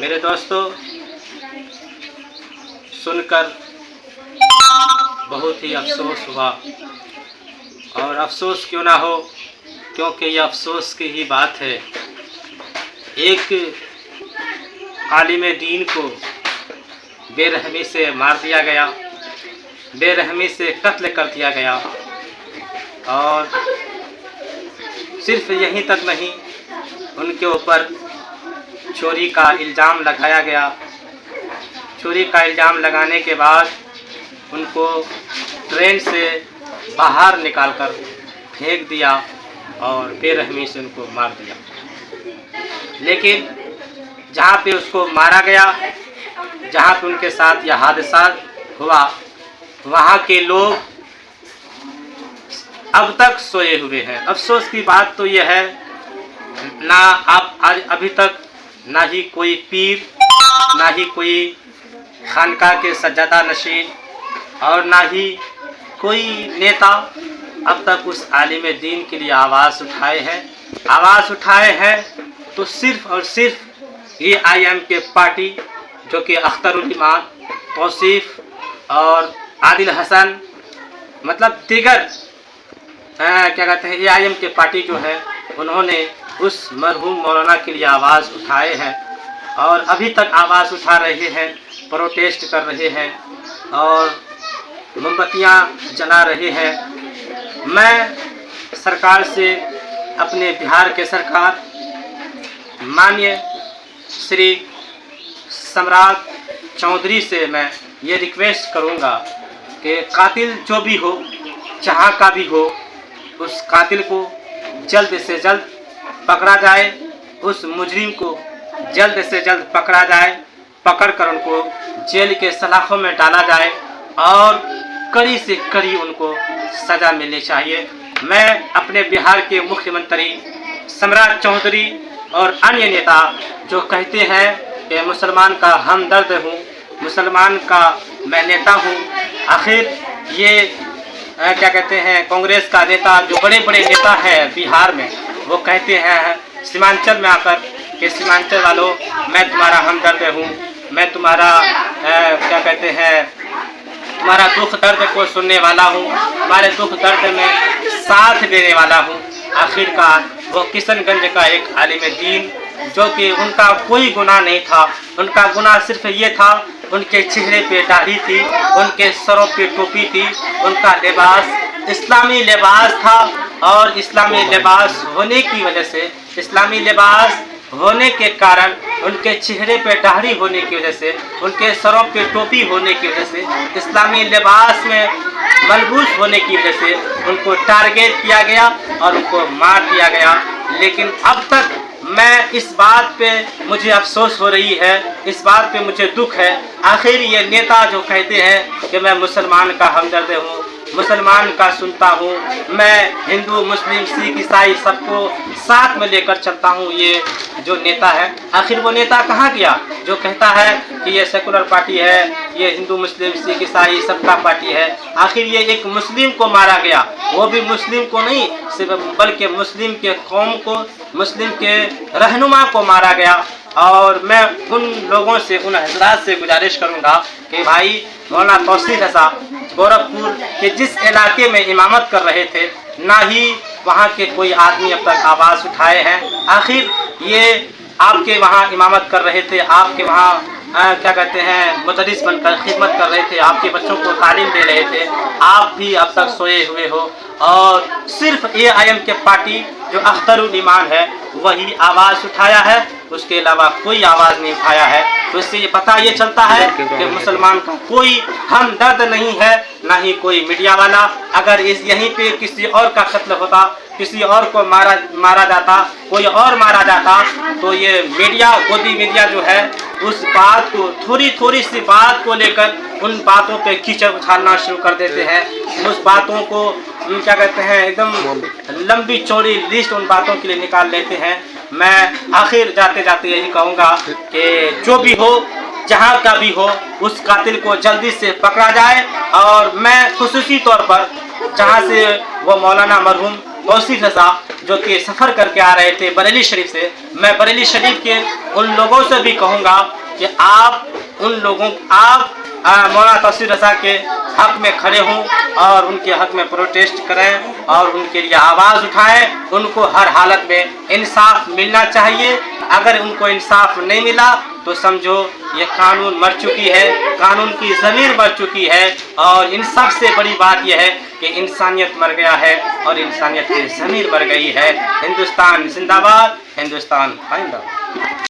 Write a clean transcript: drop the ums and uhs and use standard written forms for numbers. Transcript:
मेरे दोस्तों, सुनकर बहुत ही अफसोस हुआ। और अफसोस क्यों ना हो, क्योंकि ये अफसोस की ही बात है। एक आलिम दीन को बेरहमी से मार दिया गया, बेरहमी से कत्ल कर दिया गया। और सिर्फ यहीं तक नहीं, उनके ऊपर चोरी का इल्ज़ाम लगाया गया। चोरी का इल्ज़ाम लगाने के बाद उनको ट्रेन से बाहर निकालकर फेंक दिया और बेरहमी से उनको मार दिया। लेकिन जहाँ पे उसको मारा गया, जहाँ पे उनके साथ यह हादसा हुआ, वहाँ के लोग अब तक सोए हुए हैं। अफसोस की बात तो यह है, ना आप आज अभी तक ना ही कोई पीर, ना ही कोई खानका के सज्जादा नशीन और ना ही कोई नेता अब तक उस आलिम दीन के लिए आवाज़ उठाए हैं। आवाज़ उठाए हैं तो सिर्फ़ और सिर्फ ये IM के पार्टी, जो कि अख्तरुल ईमान, तौसीफ़ और आदिल हसन, मतलब दीगर क्या कहते हैं, AIM के पार्टी जो है, उन्होंने उस मरहूम मौलाना के लिए आवाज़ उठाए हैं और अभी तक आवाज़ उठा रहे हैं, प्रोटेस्ट कर रहे हैं और मोमबत्तियाँ जला रहे हैं। मैं सरकार से, अपने बिहार के सरकार माननीय श्री सम्राट चौधरी से मैं ये रिक्वेस्ट करूँगा कि कातिल जो भी हो, जहाँ का भी हो, उस कातिल को जल्द से जल्द पकड़ा जाए, उस मुजरिम को जल्द से जल्द पकड़ा जाए, पकड़कर उनको जेल के सलाखों में डाला जाए और कड़ी से कड़ी उनको सज़ा मिलनी चाहिए। मैं अपने बिहार के मुख्यमंत्री सम्राट चौधरी और अन्य नेता जो कहते हैं कि मुसलमान का हमदर्द हूँ, मुसलमान का मैं नेता हूँ, आखिर ये क्या कहते हैं, कांग्रेस का नेता, जो बड़े बड़े नेता हैं बिहार में, वो कहते हैं सीमांचल में आकर कि सीमांचल वालों, मैं तुम्हारा हमदर्द हूँ, मैं तुम्हारा क्या कहते हैं, तुम्हारा दुख दर्द को सुनने वाला हूँ, तुम्हारे दुख दर्द में साथ देने वाला हूँ। आखिरकार वो किशनगंज का एक आलिम दीन, जो कि उनका कोई गुनाह नहीं था, उनका गुनाह सिर्फ ये था, उनके चेहरे पे दाढ़ी थी, उनके सरों पे टोपी थी, उनका लिबास इस्लामी लिबास था और इस्लामी लिबास होने की वजह से, इस्लामी लिबास होने के कारण, उनके चेहरे पे दाढ़ी होने की वजह से, उनके सरों पे टोपी होने की वजह से, इस्लामी लिबास में मलबूस होने की वजह से उनको टारगेट किया गया और उनको मार दिया गया। लेकिन अब तक मैं इस बात पे मुझे अफसोस हो रही है, इस बात पे मुझे दुख है। आखिर ये नेता जो कहते हैं कि मैं मुसलमान का हमदर्द हूँ, मुसलमान का सुनता हूँ, मैं हिंदू, मुस्लिम, सिख, ईसाई सबको साथ में लेकर चलता हूँ, ये जो नेता है, आखिर वो नेता कहाँ गया जो कहता है कि ये सेकुलर पार्टी है, ये हिंदू, मुस्लिम, सिख, ईसाई सबका पार्टी है। आखिर ये एक मुस्लिम को मारा गया, वो भी मुस्लिम को नहीं सिर्फ, बल्कि मुस्लिम के कौम को, मुस्लिम के रहनुमा को मारा गया। और मैं उन लोगों से, उन हजरात से गुजारिश करूंगा कि भाई मौलाना तौसीफ साहब गोरखपुर के जिस इलाके में इमामत कर रहे थे, ना ही वहाँ के कोई आदमी अब तक आवाज़ उठाए हैं। आखिर ये आपके वहाँ इमामत कर रहे थे, आपके वहाँ क्या कहते हैं, मुदरिस बनकर खिदमत कर रहे थे, आपके बच्चों को तालीम दे रहे थे, आप भी अब तक सोए हुए हो और सिर्फ AIM के पार्टी जो अख्तरुल ईमान है वही आवाज़ उठाया है, उसके अलावा कोई आवाज़ नहीं उठाया है। तो इससे ये पता ये चलता है कि मुसलमान का कोई हमदर्द नहीं है, ना ही कोई मीडिया वाला। अगर इस यहीं पे किसी और का कत्ल होता, किसी और को मारा जाता, कोई और मारा जाता, तो ये मीडिया, गोदी मीडिया जो है, उस बात को, थोड़ी सी बात को लेकर उन बातों पे कीचड़ उछालना शुरू कर देते हैं। उस बातों को क्या कहते हैं, एकदम लंबी चौड़ी लिस्ट उन बातों के लिए निकाल लेते हैं। मैं आखिर जाते जाते यही कहूँगा कि जो भी हो, जहाँ का भी हो, उस कातिल को जल्दी से पकड़ा जाए। और मैं खुसूसी तौर पर जहाँ से वो मौलाना मरहूम तौसीफ रज़ा जो कि सफ़र करके आ रहे थे बरेली शरीफ से, मैं बरेली शरीफ के उन लोगों से भी कहूँगा कि आप मौलाना तौसीफ रज़ा के हक में खड़े हों और उनके हक में प्रोटेस्ट करें और उनके लिए आवाज़ उठाएं। उनको हर हालत में इंसाफ मिलना चाहिए। अगर उनको इंसाफ नहीं मिला तो समझो ये कानून मर चुकी है, कानून की ज़मीर मर चुकी है। और इन सब से बड़ी बात यह है कि इंसानियत मर गया है और इंसानियत की ज़मीर मर गई है। हिंदुस्तान जिंदाबाद, हिंदुस्तान जिंदाबाद।